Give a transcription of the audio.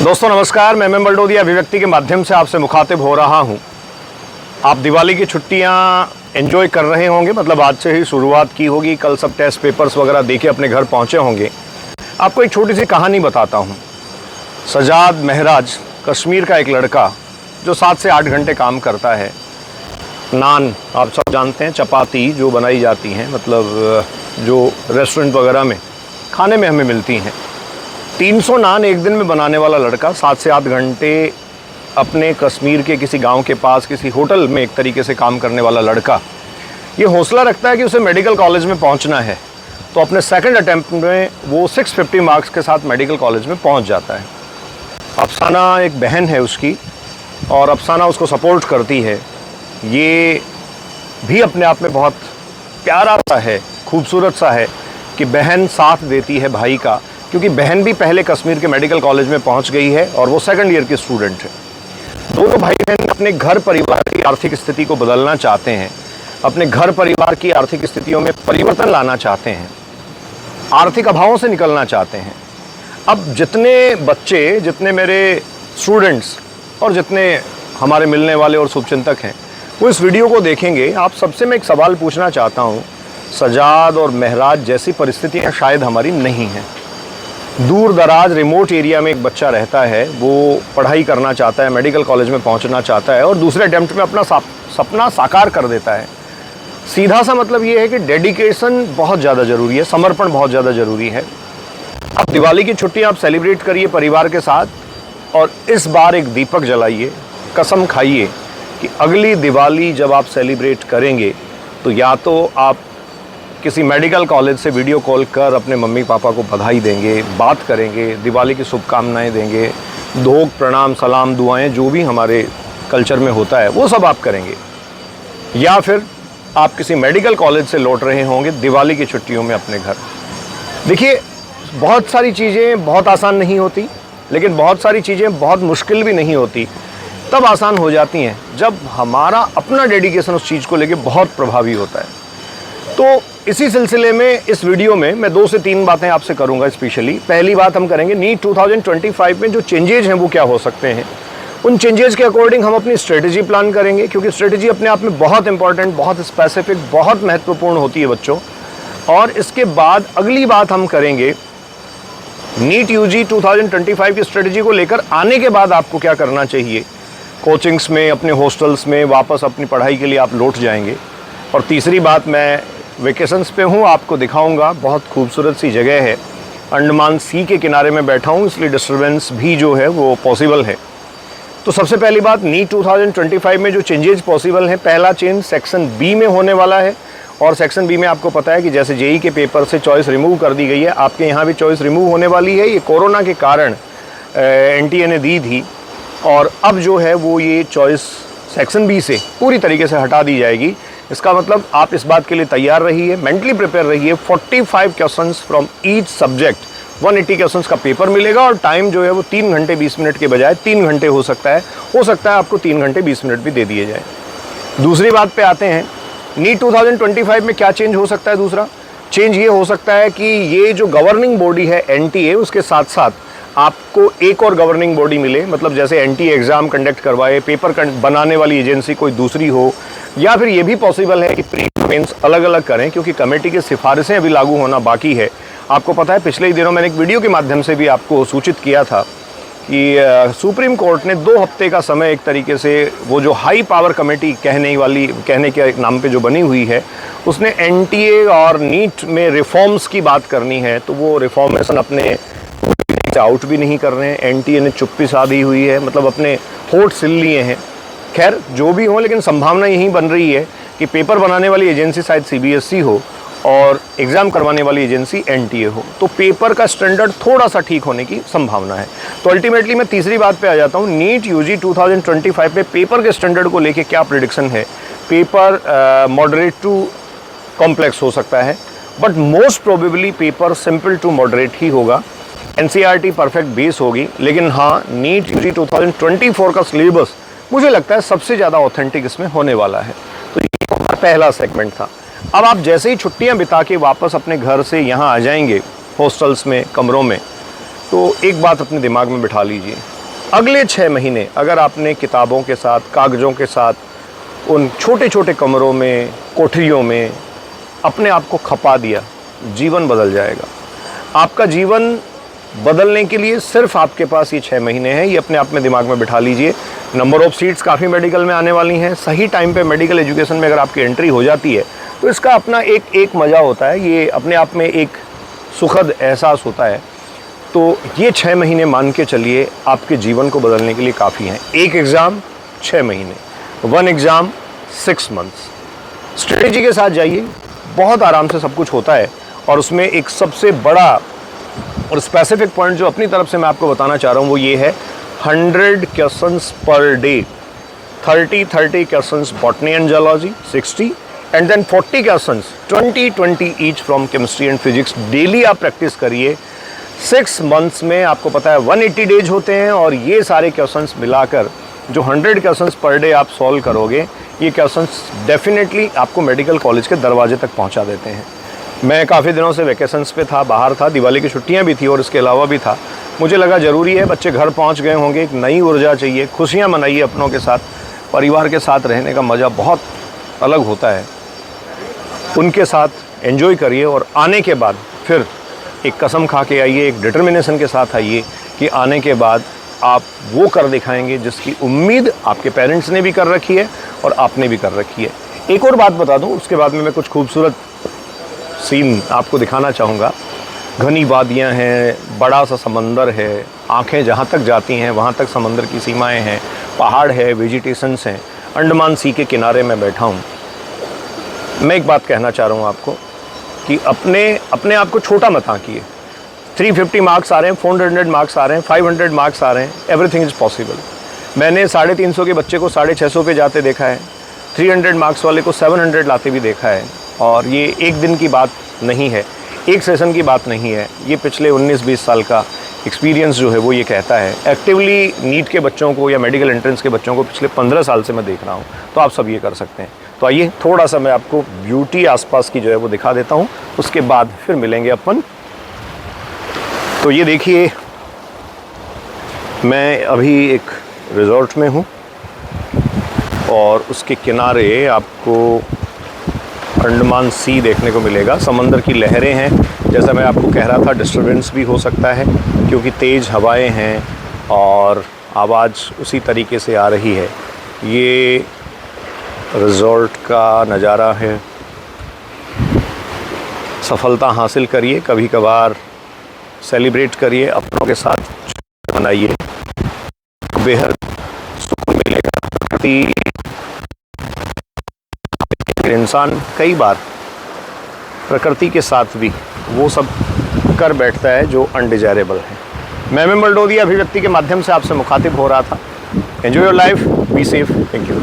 दोस्तों नमस्कार, मैं बलडोदिया अभिव्यक्ति के माध्यम से आपसे मुखातिब हो रहा हूं। आप दिवाली की छुट्टियां एंजॉय कर रहे होंगे, मतलब आज से ही शुरुआत की होगी। कल सब टेस्ट पेपर्स वगैरह देके अपने घर पहुंचे होंगे। आपको एक छोटी सी कहानी बताता हूं। सजाद महराज कश्मीर का एक लड़का जो 7 से 8 घंटे काम करता है। नान आप सब जानते हैं, चपाती जो बनाई जाती हैं, मतलब जो रेस्टोरेंट वगैरह में खाने में हमें मिलती हैं। 300 नान एक दिन में बनाने वाला लड़का 7 से 8 घंटे अपने कश्मीर के किसी गांव के पास किसी होटल में एक तरीके से काम करने वाला लड़का ये हौसला रखता है कि उसे मेडिकल कॉलेज में पहुंचना है। तो अपने सेकंड अटेम्प्ट में वो 650 मार्क्स के साथ मेडिकल कॉलेज में पहुंच जाता है। अफसाना एक बहन है उसकी और अफसाना उसको सपोर्ट करती है। ये भी अपने आप में बहुत प्यारा सा है, खूबसूरत सा है कि बहन साथ देती है भाई का, क्योंकि बहन भी पहले कश्मीर के मेडिकल कॉलेज में पहुंच गई है और वो सेकंड ईयर की स्टूडेंट है। दोनों भाई बहन अपने घर परिवार की आर्थिक स्थिति को बदलना चाहते हैं, अपने घर परिवार की आर्थिक स्थितियों में परिवर्तन लाना चाहते हैं, आर्थिक अभावों से निकलना चाहते हैं। अब जितने बच्चे, जितने मेरे स्टूडेंट्स और जितने हमारे मिलने वाले और शुभचिंतक हैं वो इस वीडियो को देखेंगे, आप सबसे मैं एक सवाल पूछना चाहता हूँ। सजाद और महराज जैसी परिस्थितियाँ शायद हमारी नहीं हैं। दूर दराज रिमोट एरिया में एक बच्चा रहता है, वो पढ़ाई करना चाहता है, मेडिकल कॉलेज में पहुंचना चाहता है और दूसरे अटेम्प्ट में अपना सपना साकार कर देता है। सीधा सा मतलब ये है कि डेडिकेशन बहुत ज़्यादा ज़रूरी है, समर्पण बहुत ज़्यादा ज़रूरी है। अब दिवाली की छुट्टी आप सेलिब्रेट करिए परिवार के साथ और इस बार एक दीपक जलाइए, कसम खाइए कि अगली दिवाली जब आप सेलिब्रेट करेंगे तो या तो आप किसी मेडिकल कॉलेज से वीडियो कॉल कर अपने मम्मी पापा को बधाई देंगे, बात करेंगे, दिवाली की शुभकामनाएं देंगे, धोख प्रणाम सलाम दुआएं जो भी हमारे कल्चर में होता है वो सब आप करेंगे, या फिर आप किसी मेडिकल कॉलेज से लौट रहे होंगे दिवाली की छुट्टियों में अपने घर। देखिए, बहुत सारी चीज़ें बहुत आसान नहीं होती, लेकिन बहुत सारी चीज़ें बहुत मुश्किल भी नहीं होती। तब आसान हो जाती हैं जब हमारा अपना डेडिकेशन उस चीज़ को लेके बहुत प्रभावी होता है। तो इसी सिलसिले में इस वीडियो में मैं 2 से 3 बातें आपसे करूंगा स्पेशली। पहली बात हम करेंगे नीट 2025 में जो चेंजेज हैं वो क्या हो सकते हैं। उन चेंजेस के अकॉर्डिंग हम अपनी स्ट्रेटजी प्लान करेंगे, क्योंकि स्ट्रेटजी अपने आप में बहुत इंपॉर्टेंट, बहुत स्पेसिफिक, बहुत महत्वपूर्ण होती है बच्चों। और इसके बाद अगली बात हम करेंगे नीट यूजी 2025 की स्ट्रेटजी को लेकर आने के बाद आपको क्या करना चाहिए। कोचिंग्स में, अपने हॉस्टल्स में वापस अपनी पढ़ाई के लिए आप लौट जाएंगे। और तीसरी बात, मैं वेकेशंस पे हूँ, आपको दिखाऊंगा, बहुत खूबसूरत सी जगह है, अंडमान सी के किनारे में बैठा हूँ, इसलिए डिस्टर्बेंस भी जो है वो पॉसिबल है। तो सबसे पहली बात, नीट 2025 में जो चेंजेज पॉसिबल हैं, पहला चेंज सेक्शन बी में होने वाला है। और सेक्शन बी में आपको पता है कि जैसे जेई के पेपर से चॉइस रिमूव कर दी गई है, आपके यहाँ भी चॉइस रिमूव होने वाली है। ये कोरोना के कारण एनटीए ने दी थी और अब जो है वो ये चॉइस सेक्शन बी से पूरी तरीके से हटा दी जाएगी। इसका मतलब आप इस बात के लिए तैयार रहिए, मेंटली प्रिपेयर रहिए। 45 questions from each subject, 180 questions का पेपर मिलेगा और टाइम जो है वो 3 घंटे 20 मिनट के बजाय 3 घंटे हो सकता है आपको 3 घंटे 20 मिनट भी दे दिए जाए। दूसरी बात पे आते हैं, नीट 2025 में क्या चेंज हो सकता है। दूसरा चेंज ये हो सकता है कि ये जो गवर्निंग बॉडी है एनटीए, उसके साथ साथ आपको एक और गवर्निंग बॉडी मिले, मतलब जैसे एनटीए एग्ज़ाम कंडक्ट करवाए, पेपर बनाने वाली एजेंसी कोई दूसरी हो, या फिर ये भी पॉसिबल है कि प्री मेंस अलग अलग करें, क्योंकि कमेटी की सिफारिशें अभी लागू होना बाकी है। आपको पता है पिछले ही दिनों मैंने एक वीडियो के माध्यम से भी आपको सूचित किया था कि सुप्रीम कोर्ट ने 2 हफ्ते का समय एक तरीके से, वो जो हाई पावर कमेटी कहने के नाम पे जो बनी हुई है, उसने एनटीए और नीट में रिफॉर्म्स की बात करनी है। तो वो रिफॉर्मेशन अपने आउट भी नहीं कर रहे हैं, एनटीए ने चुप्पी साधी हुई है, मतलब अपने होठ सिल लिए हैं। खैर जो भी हो, लेकिन संभावना यही बन रही है कि पेपर बनाने वाली एजेंसी शायद सीबीएसई हो और एग्ज़ाम करवाने वाली एजेंसी एनटीए हो, तो पेपर का स्टैंडर्ड थोड़ा सा ठीक होने की संभावना है। तो अल्टीमेटली मैं तीसरी बात पे आ जाता हूँ, नीट यूजी 2025 में पेपर के स्टैंडर्ड को लेके क्या प्रेडिक्शन है। पेपर मॉडरेट टू कॉम्प्लेक्स हो सकता है, but most probably paper simple to moderate ही होगा। एनसीईआरटी परफेक्ट बेस होगी, लेकिन हाँ, नीट यूजी 2024 का सिलेबस मुझे लगता है सबसे ज़्यादा ऑथेंटिक इसमें होने वाला है। तो ये हमारा पहला सेगमेंट था। अब आप जैसे ही छुट्टियां बिता के वापस अपने घर से यहाँ आ जाएंगे, हॉस्टल्स में, कमरों में, तो एक बात अपने दिमाग में बिठा लीजिए, अगले 6 महीने अगर आपने किताबों के साथ, कागज़ों के साथ उन छोटे छोटे कमरों में, कोठरियों में अपने आप को खपा दिया, जीवन बदल जाएगा। आपका जीवन बदलने के लिए सिर्फ आपके पास ये 6 महीने हैं, ये अपने आप में दिमाग में बिठा लीजिए। नंबर ऑफ़ सीट्स काफ़ी मेडिकल में आने वाली हैं। सही टाइम पे मेडिकल एजुकेशन में अगर आपकी एंट्री हो जाती है तो इसका अपना एक मज़ा होता है, ये अपने आप में एक सुखद एहसास होता है। तो ये 6 महीने मान के चलिए आपके जीवन को बदलने के लिए काफ़ी हैं। एक एग्ज़ाम 6 महीने, 1 एग्ज़ाम 6 मंथ्स। स्ट्रेटजी के साथ जाइए, बहुत आराम से सब कुछ होता है। और उसमें एक सबसे बड़ा और स्पेसिफिक पॉइंट जो अपनी तरफ से मैं आपको बताना चाह रहा हूँ वो ये है 100 questions per day. 30 questions botany and zoology, 60 and then 40 questions 20 each from chemistry and physics. Daily आप प्रैक्टिस करिए। 6 मंथ्स में आपको पता है 180 डेज होते हैं और ये सारे क्वेश्चंस मिलाकर जो 100 क्वेश्चंस पर डे आप सॉल्व करोगे, ये क्वेश्चंस डेफिनेटली आपको मेडिकल कॉलेज के दरवाजे तक पहुंचा देते हैं। मैं काफ़ी दिनों से वैकेशंस पे था, बाहर था, दिवाली की छुट्टियां भी थी और इसके अलावा भी था। मुझे लगा ज़रूरी है, बच्चे घर पहुंच गए होंगे, एक नई ऊर्जा चाहिए, खुशियां मनाइए अपनों के साथ। परिवार के साथ रहने का मज़ा बहुत अलग होता है, उनके साथ एंजॉय करिए और आने के बाद फिर एक कसम खा के आइए, एक डिटर्मिनेशन के साथ आइए कि आने के बाद आप वो कर दिखाएंगे जिसकी उम्मीद आपके पेरेंट्स ने भी कर रखी है और आपने भी कर रखी है। एक और बात बता दूं, उसके बाद में मैं कुछ खूबसूरत सीन आपको दिखाना चाहूँगा। घनी वादियाँ हैं, बड़ा सा समंदर है, आँखें जहाँ तक जाती हैं वहाँ तक समंदर की सीमाएं हैं, पहाड़ है, वेजिटेशंस हैं। अंडमान सी के किनारे में बैठा हूँ। मैं एक बात कहना चाह रहा हूँ आपको कि अपने आप को छोटा मत आंकिए। 350 मार्क्स आ रहे हैं, 400 मार्क्स आ रहे हैं, 500 मार्क्स आ रहे हैं, एवरीथिंग इज़ पॉसिबल। मैंने 350 के बच्चे को 650 पे जाते देखा है, 300 मार्क्स वाले को 700 लाते भी देखा है। और ये एक दिन की बात नहीं है, एक सेशन की बात नहीं है, ये पिछले 19-20 साल का एक्सपीरियंस जो है वो ये कहता है। एक्टिवली नीट के बच्चों को या मेडिकल एंट्रेंस के बच्चों को पिछले 15 साल से मैं देख रहा हूँ, तो आप सब ये कर सकते हैं। तो आइए थोड़ा सा मैं आपको ब्यूटी आसपास की जो है वो दिखा देता हूँ, उसके बाद फिर मिलेंगे अपन। तो ये देखिए, मैं अभी एक रिजॉर्ट में हूँ और उसके किनारे आपको अंडमान सी देखने को मिलेगा। समंदर की लहरें हैं, जैसा मैं आपको कह रहा था, डिस्टर्बेंस भी हो सकता है क्योंकि तेज़ हवाएं हैं और आवाज़ उसी तरीके से आ रही है। ये रिज़ॉर्ट का नज़ारा है। सफलता हासिल करिए, कभी कभार सेलिब्रेट करिए, अपनों के साथ मनाइए, बेहद सुकून मिलेगा। इंसान कई बार प्रकृति के साथ भी वो सब कर बैठता है जो अनडिजायरेबल है। मैं बल्डोदिया अभिव्यक्ति के माध्यम से आपसे मुखातिब हो रहा था। Enjoy your life, be safe, thank you.